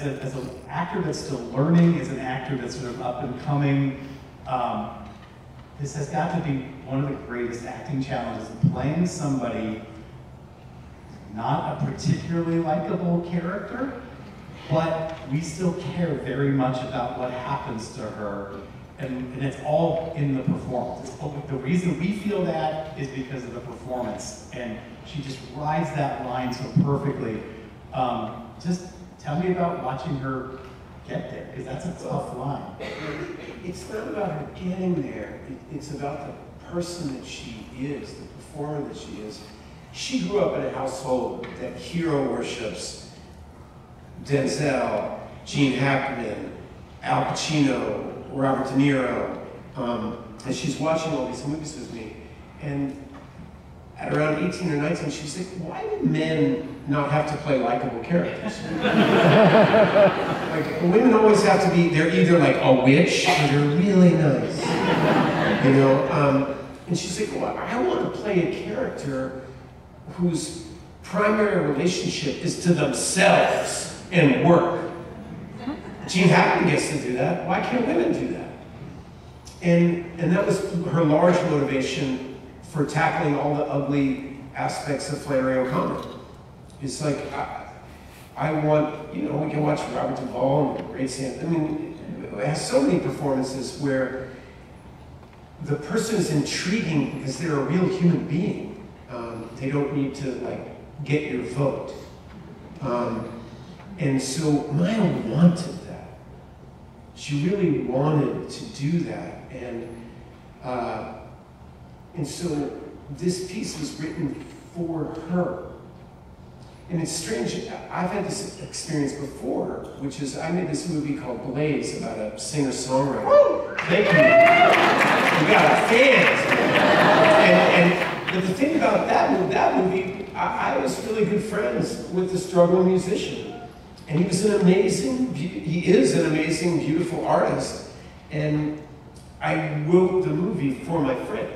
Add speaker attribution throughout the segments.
Speaker 1: as an actor that's still learning, as an actor that's sort of up and coming, this has got to be one of the greatest acting challenges, playing somebody, not a particularly likable character, but we still care very much about what happens to her, and it's all in the performance. The reason we feel that is because of the performance, and she just rides that line so perfectly. Just tell me about watching her get there, because that's a tough line.
Speaker 2: It's not about her getting there, it's about the person that she is, the performer that she is. She grew up in a household that hero worships Denzel, Gene Hackman, Al Pacino, Robert De Niro, and she's watching all these movies with me. And at around 18 or 19, she's like, why do men not have to play likable characters? Like, women always have to be, they're either like a witch or they're really nice, you know? And she's like, well, I want to play a character whose primary relationship is to themselves and work. Gene Hackman gets to do that. Why can't women do that? And that was her large motivation for tackling all the ugly aspects of Flannery O'Connor. It's like, I want, you know, we can watch Robert Duvall and Ray Sam. I mean, it has so many performances where the person is intriguing because they're a real human being. They don't need to, like, get your vote. And so Maya wanted that. She really wanted to do that. And so this piece was written for her. And it's strange, I've had this experience before, which is I made this movie called Blaze about a singer-songwriter. Woo! Thank you. We got fans. But the thing about that movie, I was really good friends with the struggling musician. And he was an amazing, he is an amazing, beautiful artist. And I wrote the movie for my friend.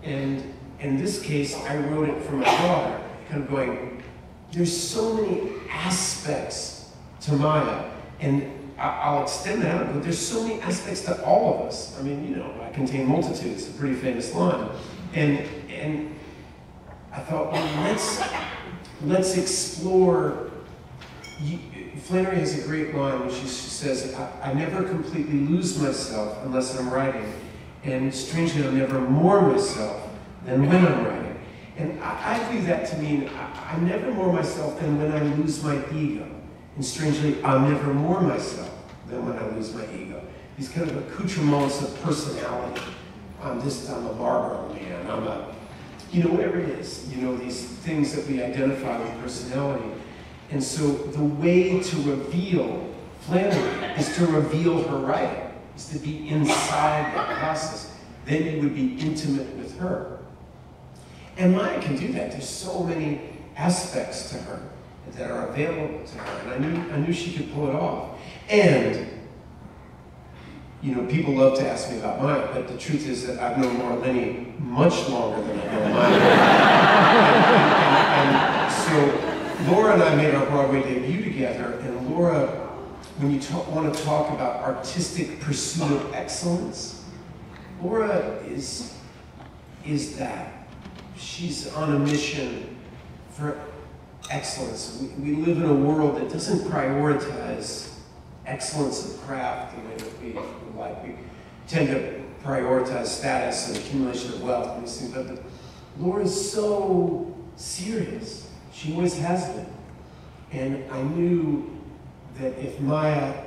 Speaker 2: And in this case, I wrote it for my daughter, kind of going, there's so many aspects to Maya, and I'll extend that out, but there's so many aspects to all of us. I mean, you know, I contain multitudes, a pretty famous line. And I thought, well, let's explore. Flannery has a great line when she says, I never completely lose myself unless I'm writing, and strangely, I'll never more myself than when I'm writing. And I view that to mean, I never more myself than when I lose my ego. And strangely, I'll never more myself than when I lose my ego. These kind of accoutrements of personality. I'm a Barbara man, I'm a, you know, whatever it is. You know, these things that we identify with personality. And so the way to reveal Flannery is to reveal her writing, is to be inside that process. Then you would be intimate with her. And Maya can do that. There's so many aspects to her that are available to her. And I knew she could pull it off. And, you know, people love to ask me about Maya, but the truth is that I've known Laura Linney much longer than I've known Maya. and so Laura and I made our Broadway debut together, and Laura, when you want to talk about artistic pursuit of excellence, Laura is that. She's on a mission for excellence. We live in a world that doesn't prioritize excellence of craft the way that we like. We tend to prioritize status and accumulation of wealth and these things, but Laura's so serious. She always has been. And I knew that if Maya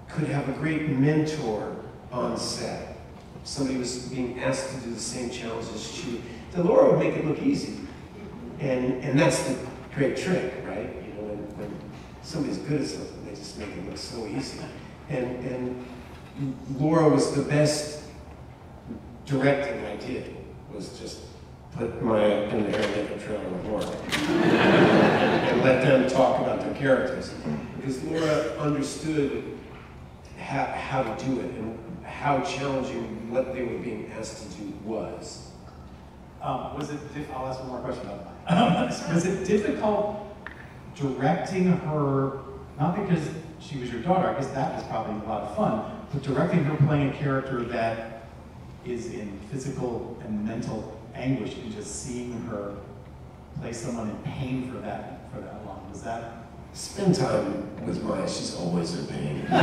Speaker 2: could have a great mentor on set, somebody was being asked to do the same challenge as she, that Laura would make it look easy. And that's the great trick, right? You know, when somebody's good at something, they just make it look so easy. And Laura was the best directing I did, was just put Maya in the hair and makeup trailer with Laura. And let them talk about their characters. Because Laura understood how to do it and how challenging what they were being asked to do was.
Speaker 1: I'll ask one more question about that. Was it difficult directing her, not because she was your daughter, I guess that was probably a lot of fun, but directing her playing a character that is in physical and mental anguish and just seeing her play someone in pain for that long. Was that?
Speaker 2: Spend time with Maya, she's always in pain. I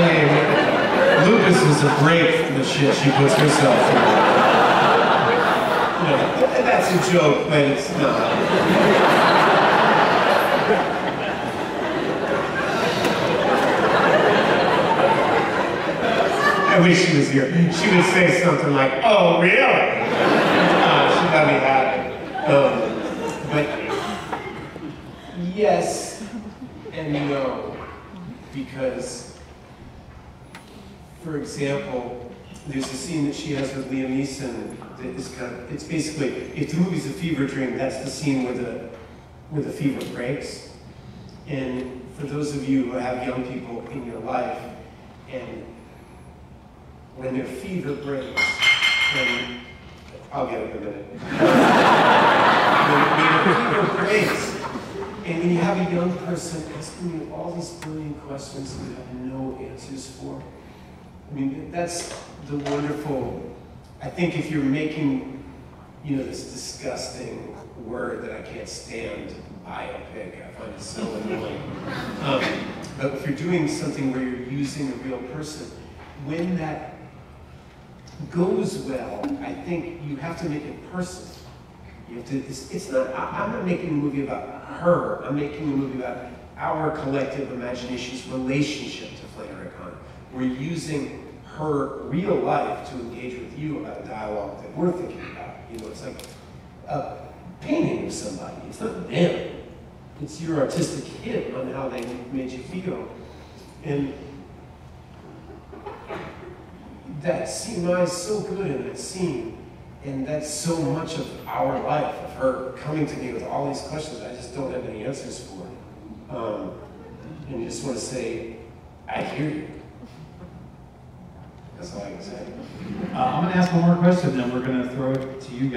Speaker 2: mean, lupus is a break from the shit she puts herself through. You know, that's a joke, but it's not. I wish she was here. She would say something like, "Oh, really?" She got me happy. But yes and no, because, for example, there's a scene that she has with Liam Neeson that is kind of, it's basically, if the movie's a fever dream, that's the scene where the fever breaks. And for those of you who have young people in your life, and when their fever breaks, and I'll get it in a minute. When your fever breaks, and when you have a young person asking you all these brilliant questions that you have no answers for, I mean, that's the wonderful, I think if you're making, you know, this disgusting word that I can't stand, biopic, I find it so annoying. But if you're doing something where you're using a real person, when that goes well, I think you have to make it personal. You have to, it's not, I'm not making a movie about her, I'm making a movie about our collective imagination's relationship to Flannery O'Connor. We're using her real life to engage with you about a dialogue that we're thinking about. You know, it's like a painting of somebody. It's not them. It's your artistic hit on how they made you feel. And that scene, Maya's so good in that scene. And that's so much of our life, of her coming to me with all these questions I just don't have any answers for. And you just want to say, I hear you. That's all I can say.
Speaker 1: I'm going to ask one more question, then we're going to throw it to you guys.